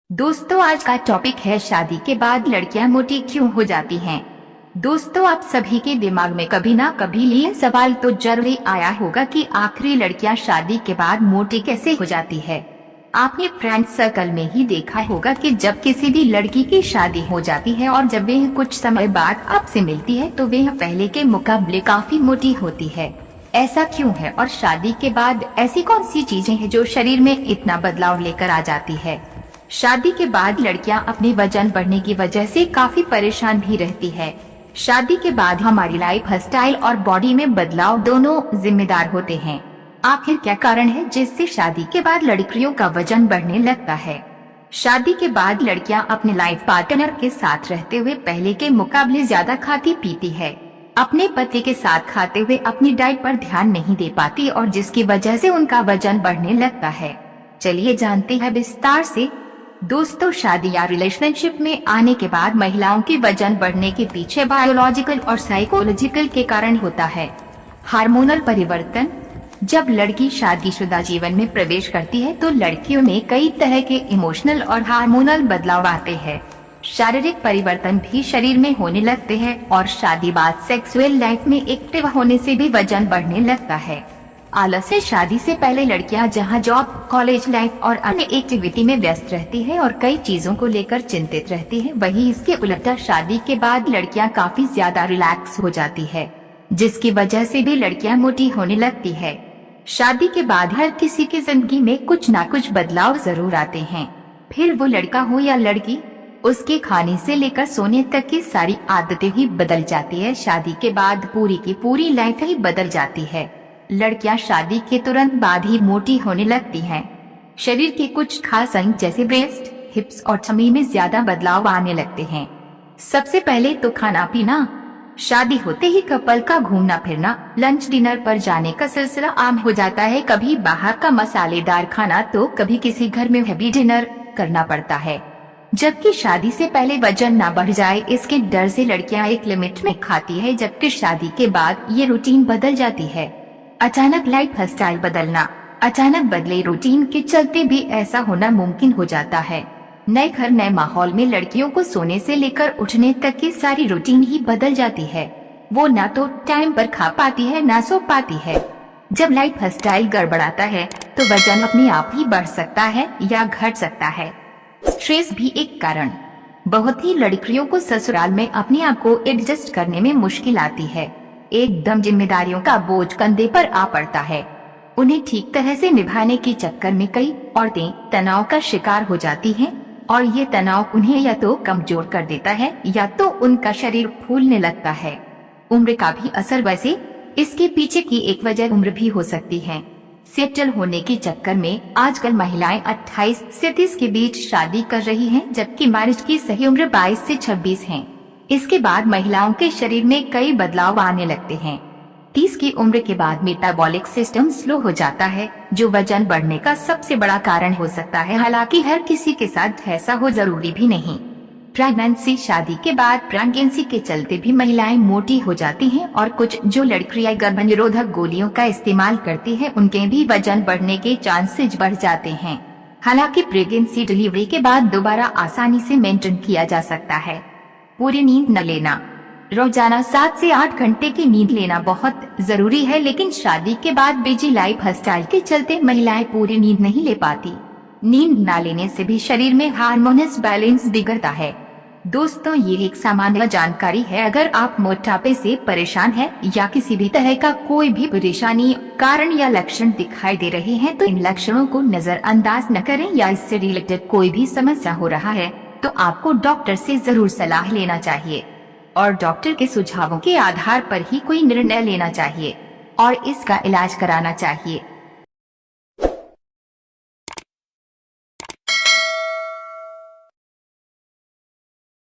दोस्तों, आज का टॉपिक है शादी के बाद लड़कियां मोटी क्यों हो जाती हैं। दोस्तों, आप सभी के दिमाग में कभी ना कभी ये सवाल तो जरूर आया होगा कि आखिर लड़कियां शादी के बाद मोटी कैसे हो जाती है। आपने फ्रेंड सर्कल में ही देखा होगा कि जब किसी भी लड़की की शादी हो जाती है और जब वह कुछ समय बाद आपसे मिलती है तो वह पहले के मुकाबले काफी मोटी होती है। ऐसा क्यों है और शादी के बाद ऐसी कौन सी चीजें हैं जो शरीर में इतना बदलाव लेकर आ जाती है। शादी के बाद लड़कियां अपने वजन बढ़ने की वजह से काफी परेशान भी रहती है। शादी के बाद हमारी लाइफ स्टाइल और बॉडी में बदलाव दोनों जिम्मेदार होते हैं। आखिर क्या कारण है जिससे शादी के बाद लड़कियों का वजन बढ़ने लगता है। शादी के बाद लड़कियां अपने लाइफ पार्टनर के साथ रहते हुए पहले के मुकाबले ज्यादा खाती पीती है। अपने पति के साथ खाते हुए अपनी डाइट पर ध्यान नहीं दे पाती और जिसकी वजह से उनका वजन बढ़ने लगता है। चलिए जानते हैं विस्तार से। दोस्तों, शादी या रिलेशनशिप में आने के बाद महिलाओं के वजन बढ़ने के पीछे बायोलॉजिकल और साइकोलॉजिकल के कारण होता है। हार्मोनल परिवर्तन। जब लड़की शादीशुदा जीवन में प्रवेश करती है तो लड़कियों में कई तरह के इमोशनल और हार्मोनल बदलाव आते हैं। शारीरिक परिवर्तन भी शरीर में होने लगते हैं और शादी बाद सेक्सुअल लाइफ में एक्टिव होने से भी वजन बढ़ने लगता है। आलस से शादी से पहले लड़कियां जहां जॉब, कॉलेज लाइफ और अन्य एक्टिविटी में व्यस्त रहती है और कई चीजों को लेकर चिंतित रहती है, वहीं इसके उलट शादी के बाद लड़कियां काफी ज्यादा रिलैक्स हो जाती है, जिसकी वजह से भी लड़कियां मोटी होने लगती है। शादी के बाद हर किसी की जिंदगी में कुछ ना कुछ बदलाव जरूर आते हैं, फिर वो लड़का हो या लड़की। उसके खाने से लेकर सोने तक की सारी आदतें ही बदल जाती है। शादी के बाद पूरी की पूरी लाइफ ही बदल जाती है। लड़कियां शादी के तुरंत बाद ही मोटी होने लगती हैं। शरीर के कुछ खास अंग जैसे ब्रेस्ट, हिप्स और टमी में ज्यादा बदलाव आने लगते हैं। सबसे पहले तो खाना पीना। शादी होते ही कपल का घूमना फिरना, लंच डिनर पर जाने का सिलसिला आम हो जाता है। कभी बाहर का मसालेदार खाना तो कभी किसी घर में हैवी डिनर करना पड़ता है। जबकि शादी से पहले वजन ना बढ़ जाए इसके डर से लड़कियां एक लिमिट में खाती है, जबकि शादी के बाद ये रूटीन बदल जाती है। अचानक लाइफ स्टाइल बदलना। अचानक बदले रूटीन के चलते भी ऐसा होना मुमकिन हो जाता है। नए घर, नए माहौल में लड़कियों को सोने से लेकर उठने तक की सारी रूटीन ही बदल जाती है। वो ना तो टाइम पर खा पाती है ना सो पाती है। जब लाइफ स्टाइल गड़बड़ाता है तो वजन अपने आप ही बढ़ सकता है या घट सकता है। स्ट्रेस भी एक कारण। बहुत ही लड़कियों को ससुराल में अपने आप को एडजस्ट करने में मुश्किल आती है। एकदम जिम्मेदारियों का बोझ कंधे पर आ पड़ता है। उन्हें ठीक तरह से निभाने के चक्कर में कई औरतें तनाव का शिकार हो जाती हैं और ये तनाव उन्हें या तो कमजोर कर देता है या तो उनका शरीर फूलने लगता है। उम्र का भी असर। वैसे इसके पीछे की एक वजह उम्र भी हो सकती है। सेटल होने के चक्कर में आजकल महिलाएं 28 से 30 के बीच शादी कर रही हैं, जबकि मैरिज की सही उम्र 22 से 26 है। इसके बाद महिलाओं के शरीर में कई बदलाव आने लगते हैं। 30 की उम्र के बाद मेटाबॉलिक सिस्टम स्लो हो जाता है, जो वजन बढ़ने का सबसे बड़ा कारण हो सकता है। हालांकि हर किसी के साथ ऐसा हो जरूरी भी नहीं। प्रेगनेंसी। शादी के बाद प्रेगनेंसी के चलते भी महिलाएं मोटी हो जाती हैं और कुछ जो लड़कियां गर्भनिरोधक गोलियों का इस्तेमाल करती हैं उनके भी वजन बढ़ने के चांसेस बढ़ जाते हैं। हालांकि प्रेगनेंसी डिलीवरी के बाद दोबारा आसानी से मेंटेन किया जा सकता है। पूरी नींद न लेना। रोजाना 7 से 8 घंटे की नींद लेना बहुत जरूरी है, लेकिन शादी के बाद बिजी लाइफ स्टाइल के चलते महिलाएं पूरी नींद नहीं ले पाती। नींद न लेने से भी शरीर में हार्मोनस बैलेंस बिगड़ता है। दोस्तों, ये एक सामान्य जानकारी है। अगर आप मोटापे से परेशान हैं या किसी भी तरह का कोई भी परेशानी, कारण या लक्षण दिखाई दे रहे हैं तो इन लक्षणों को नजरअंदाज न करें, या इससे रिलेटेड कोई भी समस्या हो रहा है तो आपको डॉक्टर से जरूर सलाह लेना चाहिए और डॉक्टर के सुझावों के आधार पर ही कोई निर्णय लेना चाहिए और इसका इलाज कराना चाहिए।